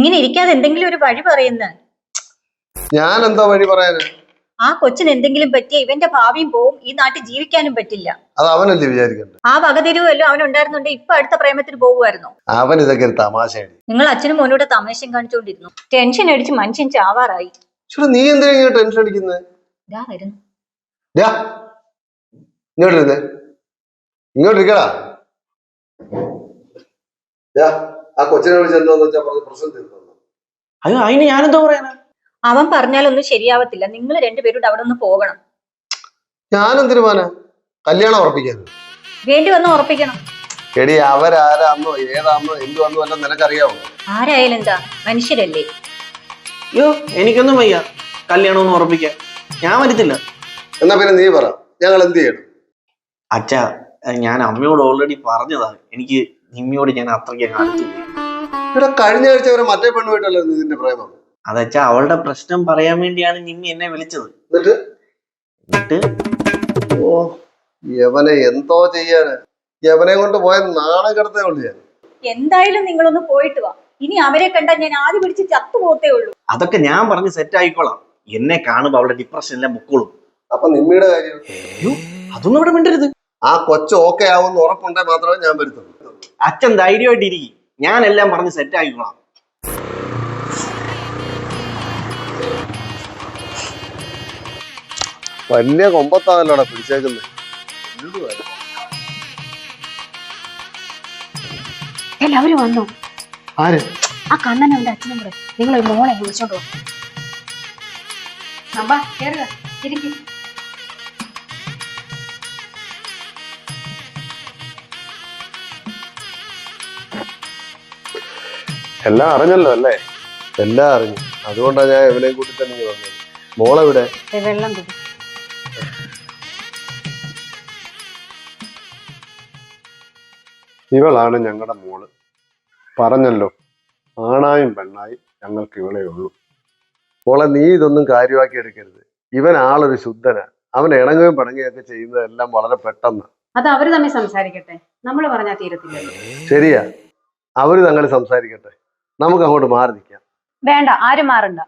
ഇങ്ങനെ ഇരിക്കാതെ എന്തെങ്കിലും ഒരു വഴി പറയുന്ന. ഞാൻ എന്താ വഴി പറയാന്? ആ കൊച്ചിന് എന്തെങ്കിലും പറ്റിയ ഇവന്റെ ഭാവിയും പോവും, ഈ നാട്ടിൽ ജീവിക്കാനും പറ്റില്ല. അത് അവനല്ലേ വിചാരിക്കണ്ടേ? ആ വകതിരിവല്ലോ അവൻ ഉണ്ടായിരുന്നുണ്ട് ഇപ്പൊ അടുത്ത പ്രേമത്തിന് പോകുമായിരുന്നു. അവൻ ഇതൊക്കെ ഒരു തമാശയാണ്. നിങ്ങൾ അച്ഛനും മോനോട് തമാശയും കാണിച്ചുകൊണ്ടിരുന്നു. ടെൻഷൻ അടിച്ച് മനുഷ്യൻ ചാവാറായി. നീ എന്തിനാ ഇങ്ങനെ ടെൻഷൻ അടിക്കുന്നത്? ഇങ്ങോട്ടിരുന്നേ, ഇങ്ങോട്ടിരിക്കടാ. ആ കൊച്ചിനെ വിളിച്ച് എന്താന്ന് വെച്ചാ പറഞ്ഞ പ്രശ്നം തീർന്നു. അയ്യോ, അതിന് ഞാനെന്തോ പറയാനാ? അവൻ പറഞ്ഞാലൊന്നും ശരിയാവത്തില്ല. നിങ്ങൾ രണ്ടുപേരും അവിടെ ഒന്ന് പോകണം. ഞാനെന്തിനു പോനാ? കല്യാണം ഉറപ്പിക്കാൻ വേണ്ടി വന്ന് ഉറപ്പിക്കണം. എടി, അവരാരാന്നോ ഏതാന്നോ എന്തുവന്നോ എല്ലാം നിനക്കറിയാവോ? ആരായാലും എന്താ, മനുഷ്യരല്ലേ? അയ്യോ, എനിക്കൊന്നും വയ്യ കല്യാണം ഉറപ്പിക്കാൻ. ഞാൻ വരുത്തില്ല. എന്നാ പിന്നെ നീ പറ, ഞങ്ങൾ എന്ത് ചെയ്യണം? അച്ഛാ, ഞാൻ അമ്മയോട് ഓൾറെഡി പറഞ്ഞതാ. എനിക്ക് നിമ്മിയോട് ഞാൻ അത്രയ്ക്ക് അടുത്തു പോയി. ഇവിടെ കഴിഞ്ഞ ആഴ്ച വരെ മറ്റേ പെണ്ണ് പോയിട്ടല്ലോ ഇതിന്റെ പ്രേമം. അതച്ഛാ, അവളുടെ പ്രശ്നം പറയാൻ വേണ്ടിയാണ് നിമ്മി എന്നെ വിളിച്ചത്. എന്നിട്ട് ഓ, യവനെ എന്തോ ചെയ്യാന്? യവനെ കൊണ്ട് പോയ നാണം കിടത്തേ ഉള്ളൂ ഞാൻ. എന്തായാലും നിങ്ങളൊന്ന് പോയിട്ട് വാ. ഇനി അവരെ കണ്ടാൽ ഞാൻ ആദ്യം പിടിച്ച് ചത്തുപോത്തേ ഉള്ളൂ. അതൊക്കെ ഞാൻ പറഞ്ഞ് സെറ്റ് ആയിക്കോളാം. എന്നെ കാണുമ്പോ അവളുടെ ഡിപ്രഷൻ എല്ലാം മുക്കോളും. അപ്പൊ നിമ്മിയുടെ കാര്യം? അതൊന്നും ഇവിടെ മിണ്ടരുത്. ആ കൊച്ചു ഓക്കെ ആവുമെന്ന് ഉറപ്പുണ്ടെങ്കിൽ മാത്രമേ ഞാൻ വരുത്തുള്ളൂ. അച്ഛൻ ധൈര്യമായിട്ട് ഇരിക്കും. ഞാൻ എല്ലാം പറഞ്ഞ് സെറ്റ് ആയിക്കോളാം. വലിയ കൊമ്പത്താണല്ലോടാ പിടിച്ചേക്കുന്നത്. എല്ലാവരും വന്നോ? ആര്? ആ കണ്ണൻ അവന്റെ അച്ഛനും കൂടെ. നിങ്ങൾ മോളെ വിളിച്ചോണ്ടോ? എല്ലാം അറിഞ്ഞല്ലോ അല്ലേ? എല്ലാം അറിഞ്ഞു. അതുകൊണ്ടാണ് ഞാൻ എവിടെയും കൂട്ടി തന്നെ വന്നത്. മോളെവിടെ? വെള്ളം കുടി. ഇവളാണ് ഞങ്ങളുടെ മോള്. പറഞ്ഞല്ലോ, ആണായും പെണ്ണായും ഞങ്ങൾക്ക് ഇവളേ ഉള്ളൂ. മോളെ, നീ ഇതൊന്നും കാര്യമാക്കി എടുക്കരുത്. ഇവൻ ആളൊരു ശുദ്ധനാ. അവൻ ഇണങ്ങുകയും പിണങ്ങുകയൊക്കെ ചെയ്യുന്നതെല്ലാം വളരെ പെട്ടെന്ന്. അത് അവര് തമ്മിൽ സംസാരിക്കട്ടെ, നമ്മൾ പറഞ്ഞാൽ തീരത്തില്ല. ശരിയാ, അവര് തങ്ങൾ സംസാരിക്കട്ടെ. നമുക്ക് അങ്ങോട്ട് മാറി നിൽക്കാം. വേണ്ട, ആരും മാറണ്ട.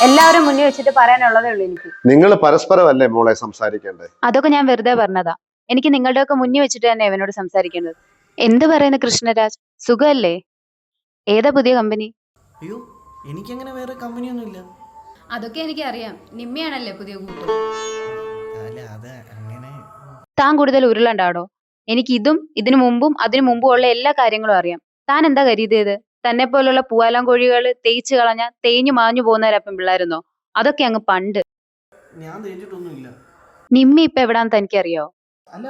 എല്ലാവരും മുന്നിൽ വെച്ചിട്ട് പറയാനുള്ളതേ ഉള്ളൂ എനിക്ക്. നിങ്ങൾ പരസ്പരമല്ലേ മോളെ സംസാരിക്കേണ്ടത്? അതൊക്കെ ഞാൻ വെറുതെ പറഞ്ഞതാ. എനിക്ക് നിങ്ങളുടെയൊക്കെ മുന്നിൽ വെച്ചിട്ട് തന്നെ അവനോട് സംസാരിക്കേണ്ടത്. എന്ത് പറയുന്നു കൃഷ്ണരാജ്? സുഖല്ലേ? ഏതാ പുതിയ കമ്പനി? അയ്യോ, എനിക്കങ്ങനെ വേറെ കമ്പനിയൊന്നുമില്ല. അതൊക്കെ എനിക്ക് അറിയാം. നിമ്മിയാണല്ലേ പുതിയ കൂട്ട്. താൻ കൂടുതൽ ഉരുളണ്ടാടോ. എനിക്ക് ഇതിനു മുമ്പും അതിനു മുമ്പും ഉള്ള എല്ലാ കാര്യങ്ങളും അറിയാം. താൻ എന്താ കരുതിയത്? തന്നെ പോലുള്ള പൂവാലം കോഴികള് തേച്ചു കളഞ്ഞ തേഞ്ഞു മാഞ്ഞു പോകുന്നവരപ്പം പിള്ളേരുന്നോ? അതൊക്കെ അങ്ങ് പണ്ട്. ഞാൻ തേച്ചിട്ടൊന്നുമില്ല. നിമ്മി ഇപ്പൊ എവിടാന്ന് തനിക്കറിയോ? അല്ല,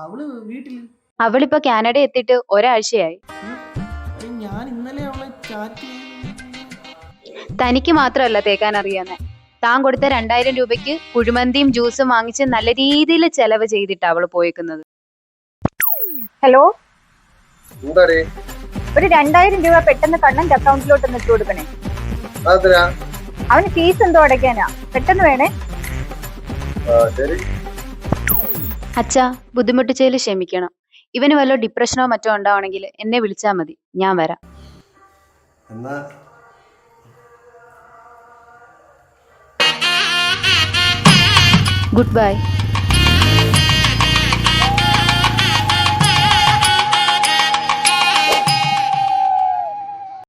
അവള് വീട്ടില്. അവളിപ്പോ കാനഡ എത്തിയിട്ട് ഒരാഴ്ചയായി. ഞാൻ ഇന്നലെ അവളെ ചാറ്റ്. തനിക്ക് മാത്രമല്ല തേക്കാൻ അറിയാന്ന്. താൻ കൊടുത്ത 2000 രൂപയ്ക്ക് കുഴിമന്തിയും ജ്യൂസും വാങ്ങിച്ച് നല്ല രീതിയിൽ ചെലവ് ചെയ്തിട്ടാ അവള് പോയേക്കുന്നത്. ഹലോ, ഒരു 2000 രൂപ പെട്ടെന്ന് കണ്ണന്റെ അക്കൗണ്ടിലോട്ട് ഇട്ട് കൊടുക്കണേ. അവന് ഫീസ് എന്തോ അടയ്ക്കാനാ, പെട്ടെന്ന് വേണേ. അച്ഛാ, ബുദ്ധിമുട്ടിച്ചതിൽ ക്ഷമിക്കണം. ഇവന് വല്ല ഡിപ്രഷനോ മറ്റോ ഉണ്ടാവണമെങ്കിൽ എന്നെ വിളിച്ചാൽ മതി, ഞാൻ വരാം. Good bye.